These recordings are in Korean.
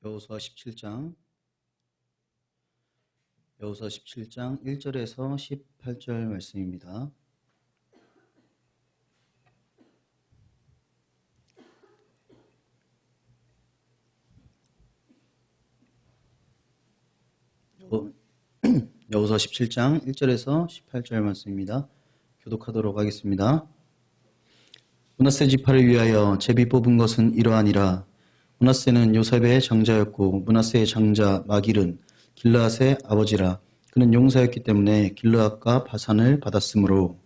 여호수아 17장 1절에서 18절 말씀입니다. 여호수아 17장 1절에서 18절 말씀입니다. 교독하도록 하겠습니다. 므낫세 지파를 위하여 제비 뽑은 것은 이러하니라. 므낫세는 요셉의 장자였고 므낫세의 장자 마길은 길르앗의 아버지라. 그는 용사였기 때문에 길르앗과 바산을 받았으므로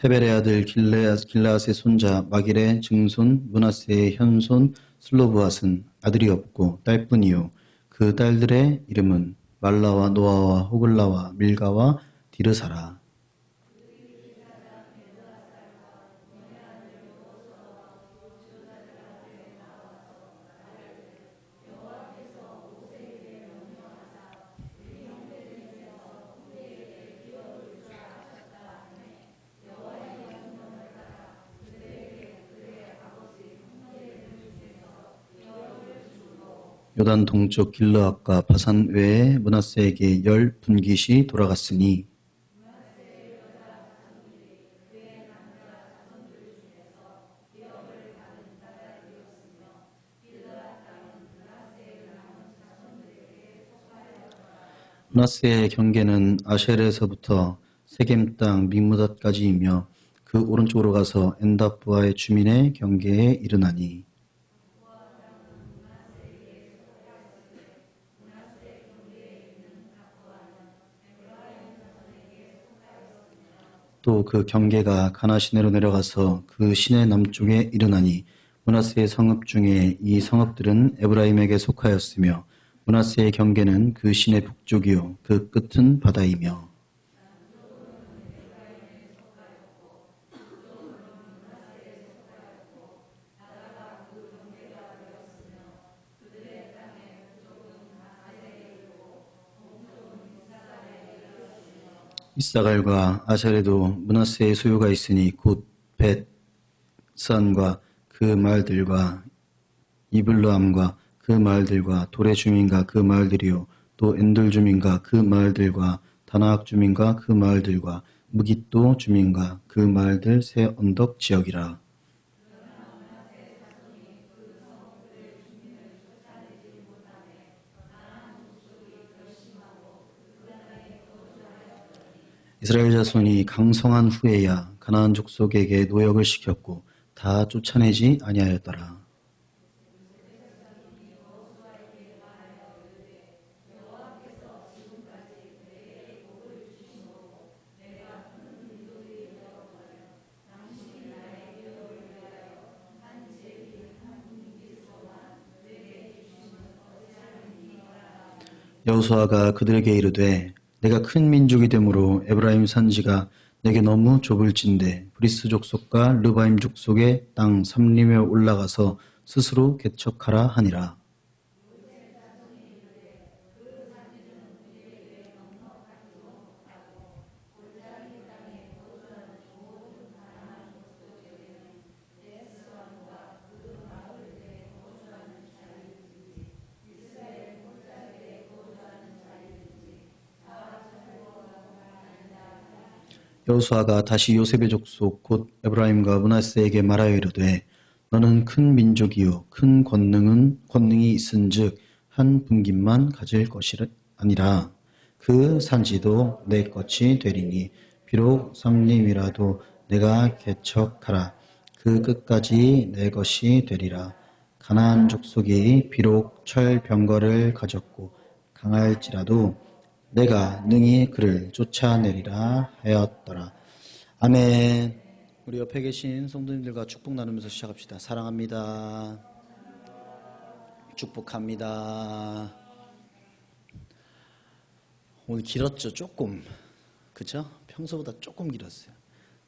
헤벨의 아들 길르앗의 손자 마길의 증손 므낫세의 현손 슬로브앗은 아들이 없고 딸뿐이요 그 딸들의 이름은 말라와 노아와 호글라와 밀가와 디르사라. 요단 동쪽 길르앗과 바산 외에 므낫세에게 10분깃이 돌아갔으니 므낫세의 경계는 아셀에서부터 세겜 땅 믹므닷까지이며 그 오른쪽으로 가서 엔닷부하의 주민의 경계에 이르나니 또 그 경계가 가나 시내로 내려가서 그 시내 남쪽에 이르나니 므낫세의 성읍 중에 이 성읍들은 에브라임에게 속하였으며 므낫세의 경계는 그 시내 북쪽이요 그 끝은 바다이며 이사갈과 아셀에도 므낫세의 소유가 있으니 곧 벳산과 그 마을들과 이블르암과 그 마을들과 도레 주민과 그 마을들이요 또 엔돌 주민과 그 마을들과 다나악 주민과 그 마을들과 무깃도 주민과 그 마을들 세 언덕 지역이라. 이스라엘 자손이 강성한 후에야 가나안 족속에게 노역을 시켰고 다 쫓아내지 아니하였더라. 여호수아가 그들에게 이르되 내가 큰 민족이 되므로 에브라임 산지가 내게 너무 좁을진대 브리스 족속과 르바임 족속의 땅 삼림에 올라가서 스스로 개척하라 하니라. 여호수아가 다시 요셉의 족속 곧 에브라임과 므낫세에게 말하여 이르되 너는 큰 민족이요 큰 권능이 있은즉 한 분깃만 가질 것이 아니라 그 산지도 내 것이 되리니 비록 삼림이라도 내가 개척하라 그 끝까지 내 것이 되리라. 가나안 족속이 비록 철병거를 가졌고 강할지라도 내가 능히 그를 쫓아내리라 하였더라. 아멘. 우리 옆에 계신 성도님들과 축복 나누면서 시작합시다. 사랑합니다. 축복합니다. 오늘 길었죠? 조금. 그죠? 평소보다 조금 길었어요.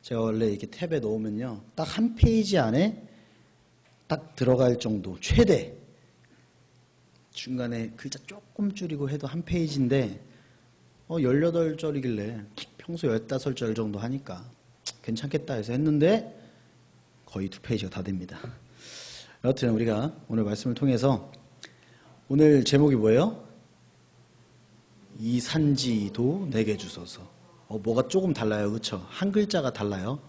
제가 원래 이렇게 탭에 넣으면요, 딱 한 페이지 안에 딱 들어갈 정도, 최대. 중간에 글자 조금 줄이고 해도 한 페이지인데 18절이길래 평소 15절 정도 하니까 괜찮겠다 해서 했는데 거의 2페이지가 다 됩니다. 여하튼 우리가 오늘 말씀을 통해서 오늘 제목이 뭐예요? 이 산지도 내게 주소서. 뭐가 조금 달라요, 그렇죠? 한 글자가 달라요.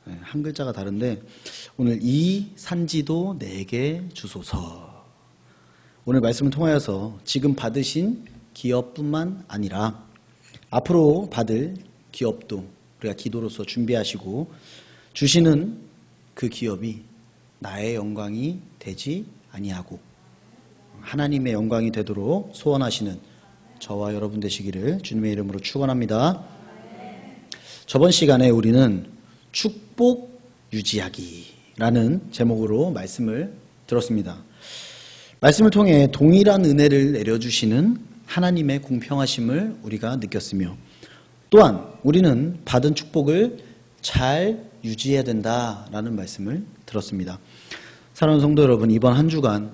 네, 한 글자가 다른데 오늘 이 산지도 내게 주소서. 오늘 말씀을 통하여서 지금 받으신 기업뿐만 아니라 앞으로 받을 기업도 우리가 기도로서 준비하시고 주시는 그 기업이 나의 영광이 되지 아니하고 하나님의 영광이 되도록 소원하시는 저와 여러분 되시기를 주님의 이름으로 축원합니다. 저번 시간에 우리는 축복 유지하기라는 제목으로 말씀을 들었습니다. 말씀을 통해 동일한 은혜를 내려주시는 하나님의 공평하심을 우리가 느꼈으며 또한 우리는 받은 축복을 잘 유지해야 된다라는 말씀을 들었습니다. 사랑하는 성도 여러분, 이번 한 주간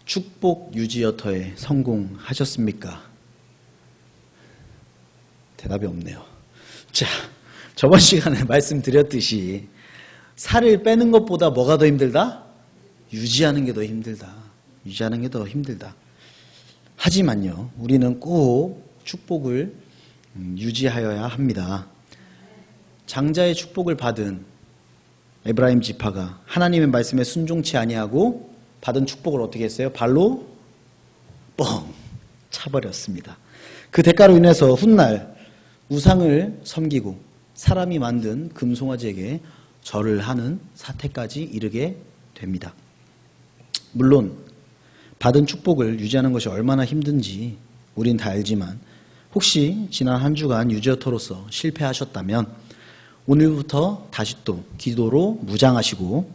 축복 유지 여터에 성공하셨습니까? 대답이 없네요. 자, 저번 시간에 말씀드렸듯이 살을 빼는 것보다 뭐가 더 힘들다? 유지하는 게 더 힘들다. 유지하는 게 더 힘들다. 하지만요, 우리는 꼭 축복을 유지하여야 합니다. 장자의 축복을 받은 에브라임 지파가 하나님의 말씀에 순종치 아니하고 받은 축복을 어떻게 했어요? 발로 뻥 차버렸습니다. 그 대가로 인해서 훗날 우상을 섬기고 사람이 만든 금송아지에게 절을 하는 사태까지 이르게 됩니다. 물론 받은 축복을 유지하는 것이 얼마나 힘든지 우린 다 알지만 혹시 지난 한 주간 유지어터로서 실패하셨다면 오늘부터 다시 또 기도로 무장하시고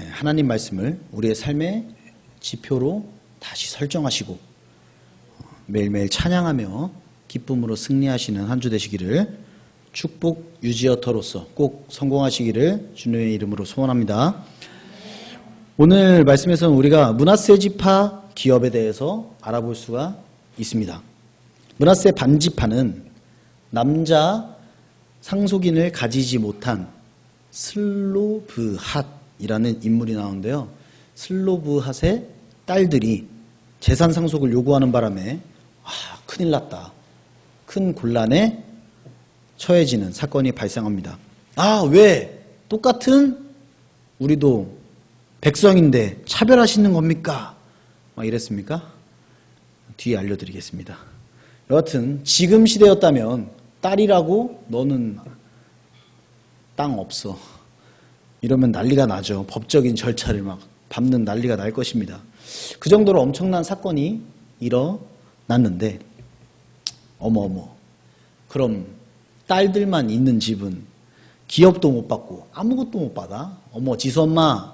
하나님 말씀을 우리의 삶의 지표로 다시 설정하시고 매일매일 찬양하며 기쁨으로 승리하시는 한 주 되시기를 축복 유지어터로서 꼭 성공하시기를 주님의 이름으로 소원합니다. 오늘 말씀에서는 우리가 므낫세 지파 기업에 대해서 알아볼 수가 있습니다. 므낫세 반지파는 남자 상속인을 가지지 못한 슬로브핫이라는 인물이 나오는데요. 슬로브핫의 딸들이 재산 상속을 요구하는 바람에 큰일 났다. 큰 곤란에 처해지는 사건이 발생합니다. 왜? 똑같은 우리도 백성인데 차별하시는 겁니까? 막 이랬습니까? 뒤에 알려드리겠습니다. 여하튼 지금 시대였다면 딸이라고 너는 땅 없어. 이러면 난리가 나죠. 법적인 절차를 막 밟는 난리가 날 것입니다. 그 정도로 엄청난 사건이 일어났는데 어머 그럼 딸들만 있는 집은 기업도 못 받고 아무것도 못 받아? 어머 지수 엄마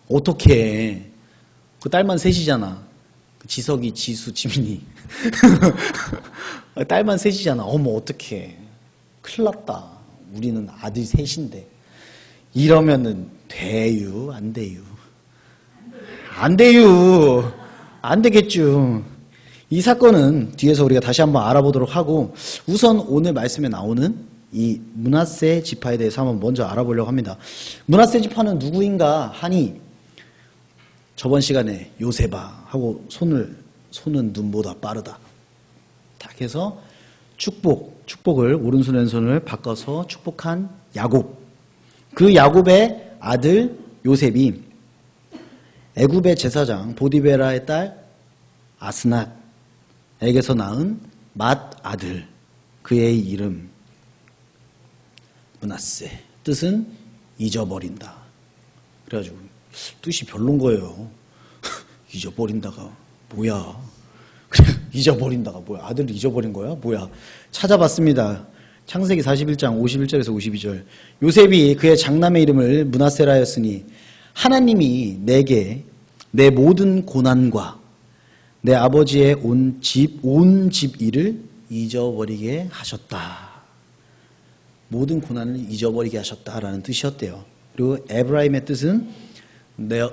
어떡해. 그 딸만 셋이잖아. 지석이, 지수, 지민이. 딸만 셋이잖아. 어머 어떡해. 큰일 났다. 우리는 아들 셋인데. 이러면은 돼유 안 돼유? 안 돼유. 안 되겠죠. 이 사건은 뒤에서 우리가 다시 한번 알아보도록 하고 우선 오늘 말씀에 나오는 이 므낫세 지파에 대해서 한번 먼저 알아보려고 합니다. 므낫세 지파는 누구인가 하니 저번 시간에 요세바 하고 손은 눈보다 빠르다. 딱 해서 축복을 오른손 왼손을 바꿔서 축복한 야곱. 그 야곱의 아들 요셉이 애굽의 제사장 보디베라의 딸 아스낫에게서 낳은 맏 아들. 그의 이름 므낫세. 뜻은 잊어버린다. 그래가지고 뜻이 별론 거예요. 잊어버린다가 뭐야? 그래, 잊어버린다가 뭐야? 아들을 잊어버린 거야? 뭐야? 찾아봤습니다. 창세기 41장 51절에서 52절. 요셉이 그의 장남의 이름을 므낫세라 하였으니 하나님이 내게 내 모든 고난과 내 아버지의 온 집 일을 잊어버리게 하셨다. 모든 고난을 잊어버리게 하셨다라는 뜻이었대요. 그리고 에브라임의 뜻은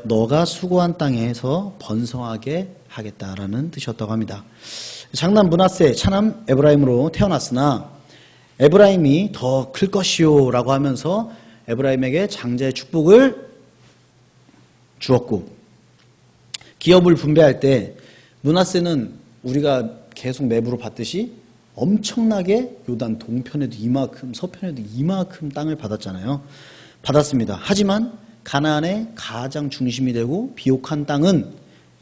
너가 수고한 땅에서 번성하게 하겠다라는 뜻이었다고 합니다. 장남 므낫세 차남 에브라임으로 태어났으나 에브라임이 더 클 것이요 라고 하면서 에브라임에게 장자의 축복을 주었고, 기업을 분배할 때 므낫세는 우리가 계속 내부로 봤듯이 엄청나게 요단 동편에도 이만큼 서편에도 이만큼 땅을 받았잖아요. 받았습니다. 하지만 가나안의 가장 중심이 되고 비옥한 땅은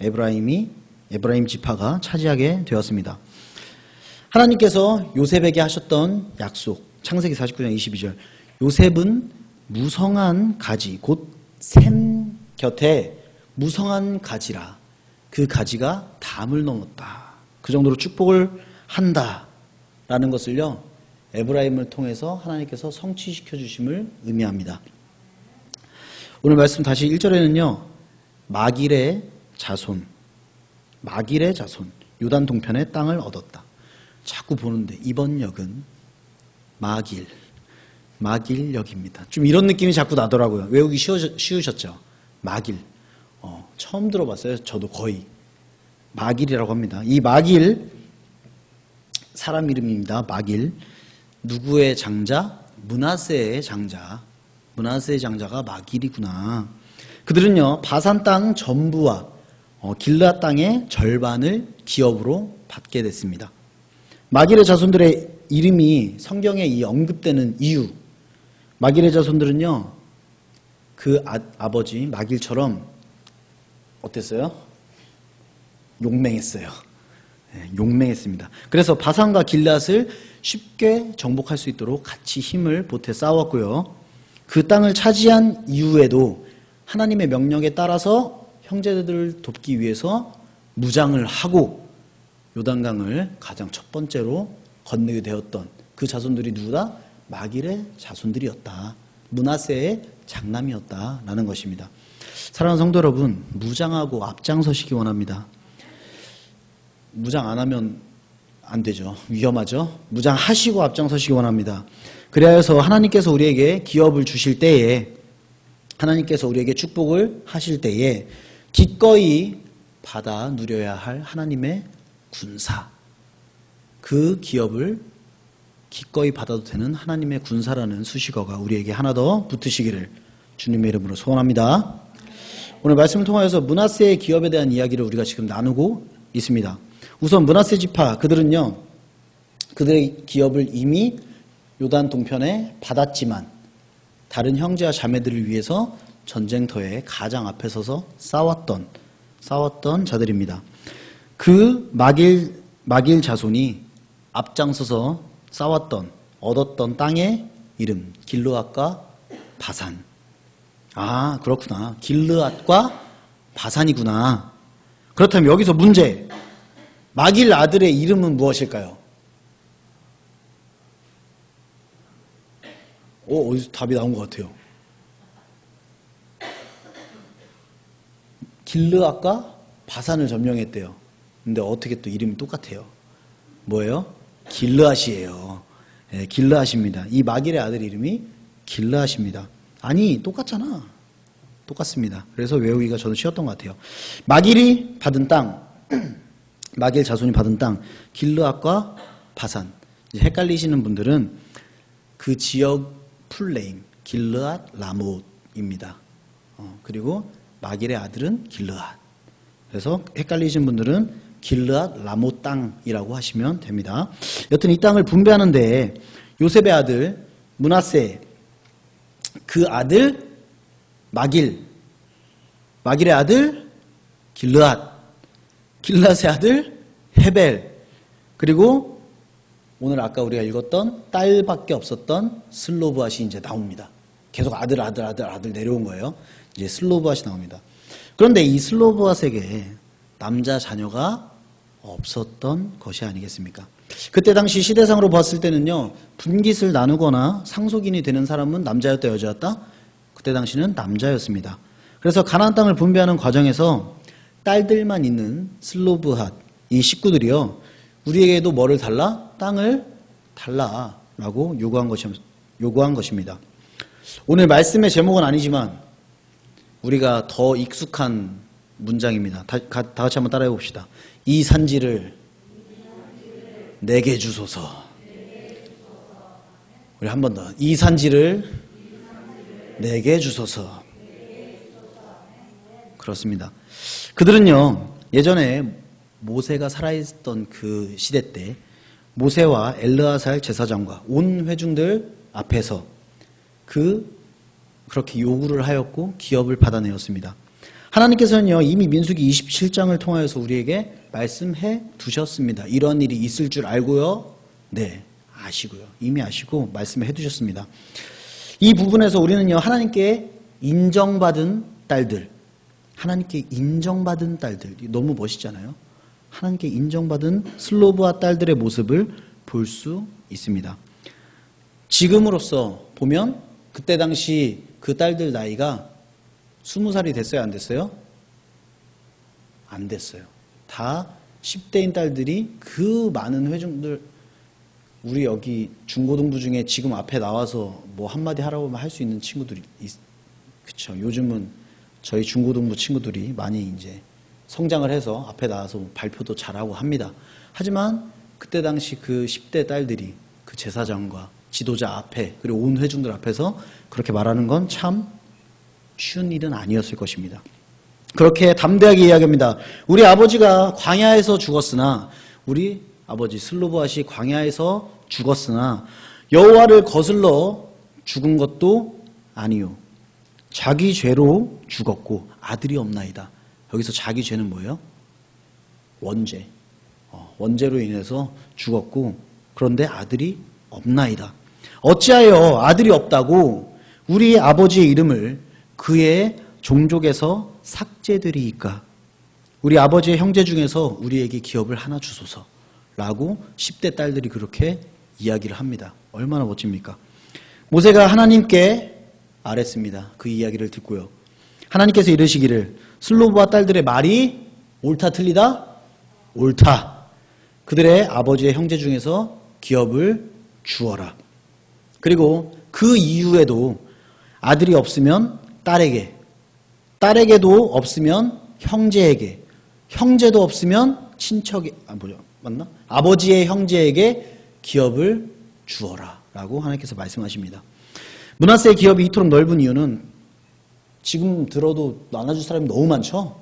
에브라임 지파가 차지하게 되었습니다. 하나님께서 요셉에게 하셨던 약속, 창세기 49장 22절, 요셉은 무성한 가지, 곧 샘 곁에 무성한 가지라, 그 가지가 담을 넘었다, 그 정도로 축복을 한다 라는 것을요, 에브라임을 통해서 하나님께서 성취시켜 주심을 의미합니다. 오늘 말씀 다시 1절에는요, 마길의 자손, 요단 동편의 땅을 얻었다. 자꾸 보는데 이번 역은 마길역입니다. 좀 이런 느낌이 자꾸 나더라고요. 외우기 쉬우셨죠? 마길. 처음 들어봤어요. 저도 거의. 마길이라고 합니다. 이 마길, 사람 이름입니다. 마길. 누구의 장자? 므낫세의 장자. 므낫세의 장자가 마길이구나. 그들은요, 바산 땅 전부와 길르앗 땅의 절반을 기업으로 받게 됐습니다. 마길의 자손들의 이름이 성경에 이 언급되는 이유, 마길의 자손들은요, 그 아버지 마길처럼 어땠어요? 용맹했어요. 네, 용맹했습니다. 그래서 바산과 길앗을 쉽게 정복할 수 있도록 같이 힘을 보태 싸웠고요. 그 땅을 차지한 이후에도 하나님의 명령에 따라서 형제들을 돕기 위해서 무장을 하고 요단강을 가장 첫 번째로 건너게 되었던 그 자손들이 누구다? 마길의 자손들이었다. 므낫세의 장남이었다라는 것입니다. 사랑하는 성도 여러분, 무장하고 앞장서시기 원합니다. 무장 안 하면 안 되죠. 위험하죠. 무장하시고 앞장서시기 원합니다. 그래서 하나님께서 우리에게 기업을 주실 때에, 하나님께서 우리에게 축복을 하실 때에 기꺼이 받아 누려야 할 하나님의 군사, 그 기업을 기꺼이 받아도 되는 하나님의 군사라는 수식어가 우리에게 하나 더 붙으시기를 주님의 이름으로 소원합니다. 오늘 말씀을 통하여서 므낫세의 기업에 대한 이야기를 우리가 지금 나누고 있습니다. 우선 므낫세 지파, 그들은요, 그들의 기업을 이미 요단 동편에 받았지만 다른 형제와 자매들을 위해서 전쟁터에 가장 앞에 서서 싸웠던 자들입니다. 그 마길 자손이 앞장서서 얻었던 땅의 이름, 길르앗과 바산. 아, 그렇구나. 길르앗과 바산이구나. 그렇다면 여기서 문제. 마길 아들의 이름은 무엇일까요? 어디서 답이 나온 것 같아요. 길르앗과 바산을 점령했대요. 근데 어떻게 또 이름이 똑같아요? 뭐예요? 길르앗이에요. 네, 길르앗입니다. 이 마길의 아들 이름이 길르앗입니다. 아니, 똑같잖아. 똑같습니다. 그래서 외우기가 저는 쉬웠던 것 같아요. 마길이 받은 땅, 마길 자손이 받은 땅, 길르앗과 바산. 이제 헷갈리시는 분들은 그 지역 풀네임, 길르앗 라못입니다. 그리고 마길의 아들은 길르앗. 그래서 헷갈리신 분들은 길르앗 라못 땅이라고 하시면 됩니다. 여튼 이 땅을 분배하는데 요셉의 아들 므낫세, 그 아들 마길의 아들 길르앗, 길르앗의 아들 헤벨, 그리고 오늘 아까 우리가 읽었던 딸밖에 없었던 슬로브앗이 이제 나옵니다. 계속 아들 내려온 거예요. 이제 슬로브앗이 나옵니다. 그런데 이 슬로브앗에게 남자 자녀가 없었던 것이 아니겠습니까? 그때 당시 시대상으로 봤을 때는요, 분깃을 나누거나 상속인이 되는 사람은 남자였다 여자였다? 그때 당시는 남자였습니다. 그래서 가나안 땅을 분배하는 과정에서 딸들만 있는 슬로브앗, 이 식구들이요, 우리에게도 뭐를 달라? 땅을 달라라고 요구한 것입니다. 오늘 말씀의 제목은 아니지만 우리가 더 익숙한 문장입니다. 다 같이 한번 따라해 봅시다. 이 산지를 내게 주소서. 우리 한 번 더. 이 산지를 내게 주소서. 그렇습니다. 그들은요, 예전에 모세가 살아있던 그 시대 때 모세와 엘르아살 제사장과 온 회중들 앞에서 그렇게 요구를 하였고 기업을 받아내었습니다. 하나님께서는요, 이미 민수기 27장을 통하여서 우리에게 말씀해 두셨습니다. 이런 일이 있을 줄 알고요. 네, 아시고요. 이미 아시고 말씀해 두셨습니다. 이 부분에서 우리는요, 하나님께 인정받은 딸들, 하나님께 인정받은 딸들, 너무 멋있잖아요. 하나님께 인정받은 슬로브와 딸들의 모습을 볼 수 있습니다. 지금으로서 보면 그때 당시 그 딸들 나이가 20살이 됐어요? 안 됐어요? 안 됐어요. 다 10대인 딸들이 그 많은 회중들, 우리 여기 중고등부 중에 지금 앞에 나와서 뭐 한마디 하라고 하면 할 수 있는 친구들이 그쵸. 요즘은 저희 중고등부 친구들이 많이 이제 성장을 해서 앞에 나와서 발표도 잘하고 합니다. 하지만 그때 당시 그 10대 딸들이 그 제사장과 지도자 앞에 그리고 온 회중들 앞에서 그렇게 말하는 건 참 쉬운 일은 아니었을 것입니다. 그렇게 담대하게 이야기합니다. 우리 아버지가 광야에서 죽었으나 우리 아버지 슬로브앗이 광야에서 죽었으나 여호와를 거슬러 죽은 것도 아니요. 자기 죄로 죽었고 아들이 없나이다. 여기서 자기 죄는 뭐예요? 원죄. 원죄로 인해서 죽었고 그런데 아들이 없나이다. 어찌하여 아들이 없다고 우리 아버지의 이름을 그의 종족에서 삭제되리이까? 우리 아버지의 형제 중에서 우리에게 기업을 하나 주소서 라고 10대 딸들이 그렇게 이야기를 합니다. 얼마나 멋집니까? 모세가 하나님께 아랬습니다. 그 이야기를 듣고요. 하나님께서 이르시기를 슬로브와 딸들의 말이 옳다 틀리다? 옳다. 그들의 아버지의 형제 중에서 기업을 주어라. 그리고 그 이후에도 아들이 없으면 딸에게, 딸에게도 없으면 형제에게, 형제도 없으면 친척에, 맞나? 아버지의 형제에게 기업을 주어라 라고 하나님께서 말씀하십니다. 므낫세의 기업이 이토록 넓은 이유는 지금 들어도 나눠줄 사람이 너무 많죠?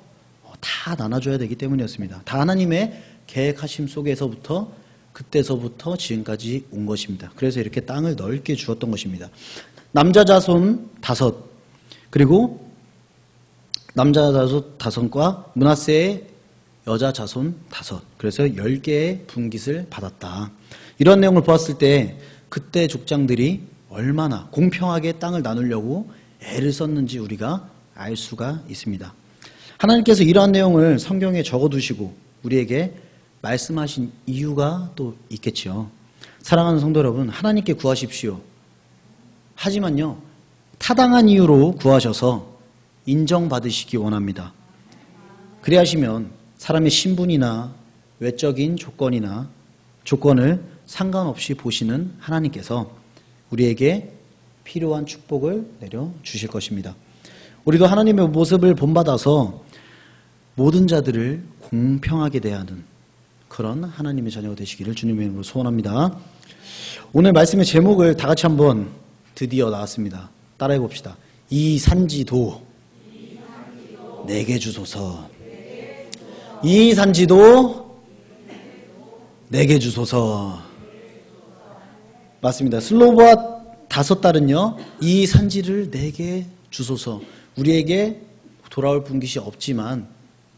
다 나눠줘야 되기 때문이었습니다. 다 하나님의 계획하심 속에서부터 그때서부터 지금까지 온 것입니다. 그래서 이렇게 땅을 넓게 주었던 것입니다. 남자 자손 5, 그리고 남자 자손 5과 므낫세의 여자 자손 5, 그래서 10개의 분깃을 받았다. 이런 내용을 보았을 때 그때 족장들이 얼마나 공평하게 땅을 나누려고 애를 썼는지 우리가 알 수가 있습니다. 하나님께서 이러한 내용을 성경에 적어두시고 우리에게 말씀하신 이유가 또 있겠지요. 사랑하는 성도 여러분, 하나님께 구하십시오. 하지만요, 타당한 이유로 구하셔서 인정받으시기 원합니다. 그리하시면 사람의 신분이나 외적인 조건을 상관없이 보시는 하나님께서 우리에게 필요한 축복을 내려주실 것입니다. 우리도 하나님의 모습을 본받아서 모든 자들을 공평하게 대하는 그런 하나님의 자녀가 되시기를 주님의 이름으로 소원합니다. 오늘 말씀의 제목을 다 같이 한번 드디어 나왔습니다. 따라해 봅시다. 이 산지도 내게 주소서. 이 산지도 내게 주소서. 맞습니다. 슬로브와 5딸은요, 이 산지를 내게 주소서. 우리에게 돌아올 분깃이 없지만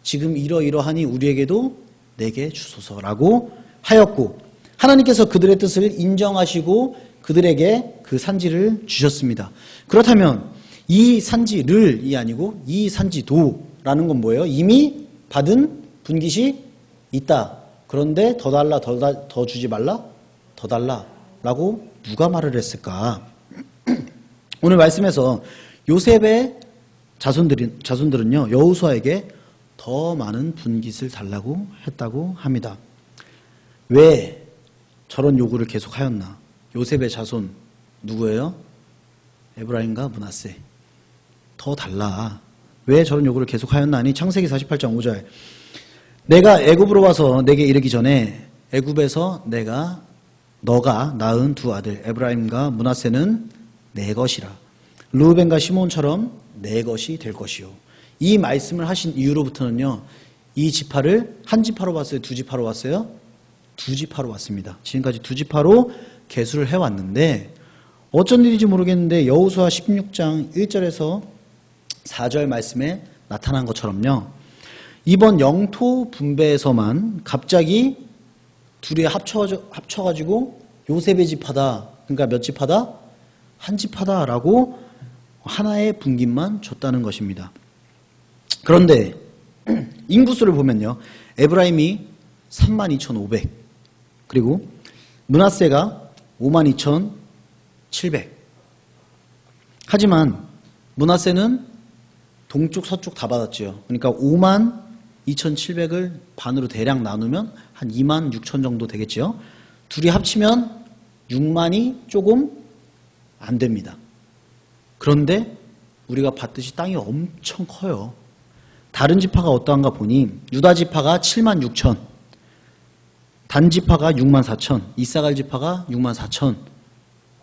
지금 이러이러하니 우리에게도 내게 주소서라고 하였고, 하나님께서 그들의 뜻을 인정하시고 그들에게 그 산지를 주셨습니다. 그렇다면 이 산지를이 아니고 이 산지도라는 건 뭐예요? 이미 받은 분깃이 있다. 그런데 더 달라, 더 주지 말라? 더 달라 라고 누가 말을 했을까? 오늘 말씀에서 요셉의 자손들은요, 여호수아에게 더 많은 분깃을 달라고 했다고 합니다. 왜 저런 요구를 계속하였나? 요셉의 자손 누구예요? 에브라임과 므낫세. 더 달라. 왜 저런 요구를 계속하였나 하니 창세기 48장 5절. 내가 애굽으로 와서 내게 이르기 전에 애굽에서 너가 낳은 두 아들 에브라임과 므낫세는 내 것이라. 르우벤과 시몬처럼 내 것이 될 것이요. 이 말씀을 하신 이후로부터는요. 이 지파를 한 지파로 봤어요? 두 지파로 봤어요? 두 지파로 봤습니다. 지금까지 두 지파로 계수를 해왔는데 어쩐 일인지 모르겠는데 여호수아 16장 1절에서 4절 말씀에 나타난 것처럼요. 이번 영토 분배에서만 갑자기 둘이 합쳐가지고 요셉의 지파다. 그러니까 몇 지파다? 한 지파다라고 하나의 분깃만 줬다는 것입니다. 그런데 인구수를 보면요. 에브라임이 32,500 그리고 므낫세가 52,700 하지만 므낫세는 동쪽 서쪽 다 받았죠. 그러니까 52,700을 반으로 대략 나누면 한 26,000 정도 되겠죠. 둘이 합치면 6만이 조금 안 됩니다. 그런데 우리가 봤듯이 땅이 엄청 커요. 다른 지파가 어떠한가 보니 유다 지파가 76,000, 단 지파가 64,000, 이사갈 지파가 64,000.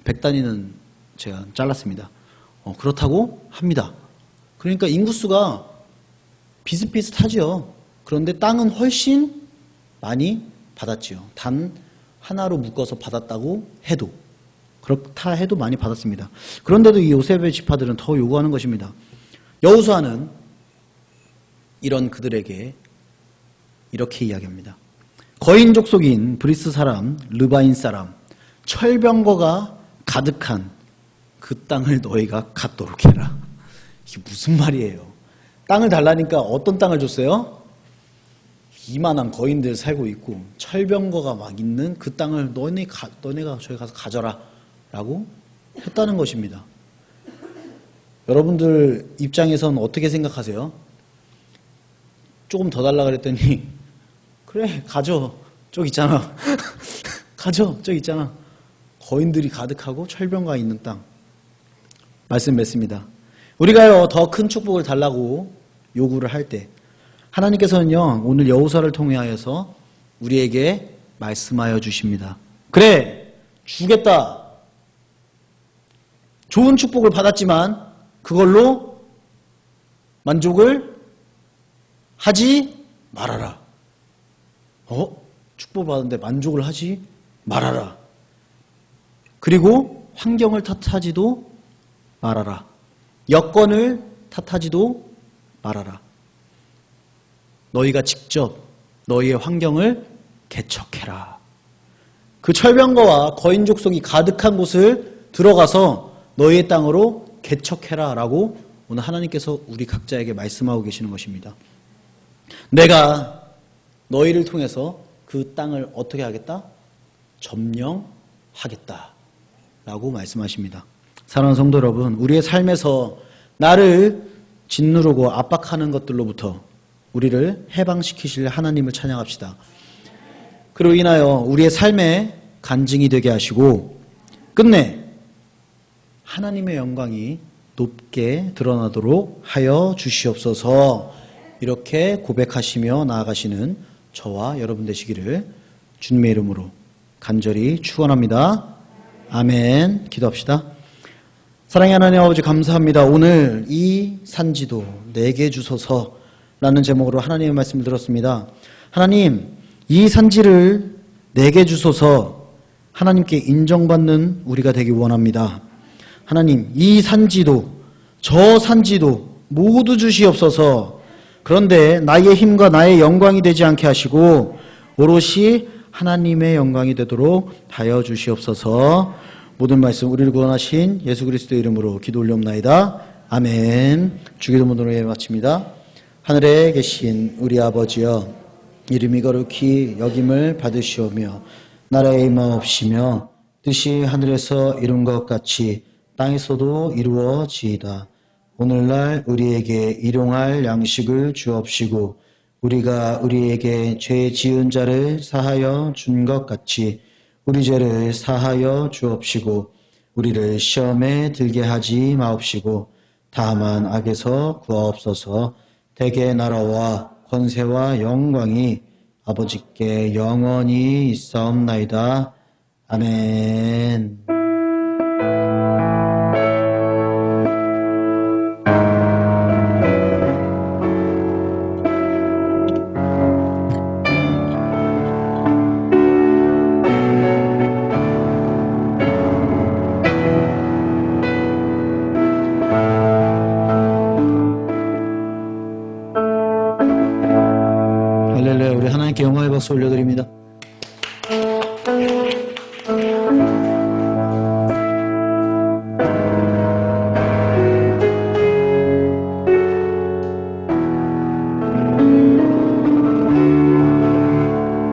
100단위는 제가 잘랐습니다. 그렇다고 합니다. 그러니까 인구수가 비슷비슷하죠. 그런데 땅은 훨씬 많이 받았지요. 단 하나로 묶어서 받았다고 해도, 그렇다 해도 많이 받았습니다. 그런데도 이 요셉의 지파들은 더 요구하는 것입니다. 여호수아는 이런 그들에게 이렇게 이야기합니다. 거인 족속인 브리스 사람, 르바인 사람, 철병거가 가득한 그 땅을 너희가 갖도록 해라. 이게 무슨 말이에요? 땅을 달라니까 어떤 땅을 줬어요? 이만한 거인들 살고 있고 철병거가 막 있는 그 땅을 너네가 저기 가서 가져라 라고 했다는 것입니다. 여러분들 입장에선 어떻게 생각하세요? 조금 더 달라 그랬더니 그래 가져 저기 있잖아 가져 저기 있잖아. 거인들이 가득하고 철병가 있는 땅. 말씀 맺습니다. 우리가요 더 큰 축복을 달라고 요구를 할 때 하나님께서는요 오늘 여호수아를 통하여서 우리에게 말씀하여 주십니다. 그래 주겠다. 좋은 축복을 받았지만 그걸로 만족을 하지 말아라. 축복 받았는데 만족을 하지 말아라. 그리고 환경을 탓하지도 말아라. 여건을 탓하지도 말아라. 너희가 직접 너희의 환경을 개척해라. 그 철병거와 거인 족속이 가득한 곳을 들어가서 너희의 땅으로 개척해라 라고 오늘 하나님께서 우리 각자에게 말씀하고 계시는 것입니다. 내가 너희를 통해서 그 땅을 어떻게 하겠다? 점령하겠다 라고 말씀하십니다. 사랑하는 성도 여러분, 우리의 삶에서 나를 짓누르고 압박하는 것들로부터 우리를 해방시키실 하나님을 찬양합시다. 그로 인하여 우리의 삶의 간증이 되게 하시고 끝내 하나님의 영광이 높게 드러나도록 하여 주시옵소서. 이렇게 고백하시며 나아가시는 저와 여러분 되시기를 주님의 이름으로 간절히 축원합니다. 아멘. 기도합시다. 사랑의 하나님 아버지 감사합니다. 오늘 이 산지도 내게 주소서라는 제목으로 하나님의 말씀을 들었습니다. 하나님, 이 산지를 내게 주소서. 하나님께 인정받는 우리가 되기 원합니다. 하나님, 이 산지도 저 산지도 모두 주시옵소서. 그런데 나의 힘과 나의 영광이 되지 않게 하시고 오롯이 하나님의 영광이 되도록 하여 주시옵소서. 모든 말씀 우리를 구원하신 예수 그리스도의 이름으로 기도 올려옵나이다. 아멘. 주기도문으로 마칩니다. 하늘에 계신 우리 아버지여, 이름이 거룩히 여김을 받으시오며 나라의 임하옵시며 뜻이 하늘에서 이룬 것 같이 땅에서도 이루어지이다. 오늘날 우리에게 일용할 양식을 주옵시고 우리가 우리에게 죄 지은 자를 사하여 준 것 같이 우리 죄를 사하여 주옵시고 우리를 시험에 들게 하지 마옵시고 다만 악에서 구하옵소서. 대개 나라와 권세와 영광이 아버지께 영원히 있사옵나이다. 아멘. 할렐루야. 우리 하나님께 영광의 박수 올려드립니다.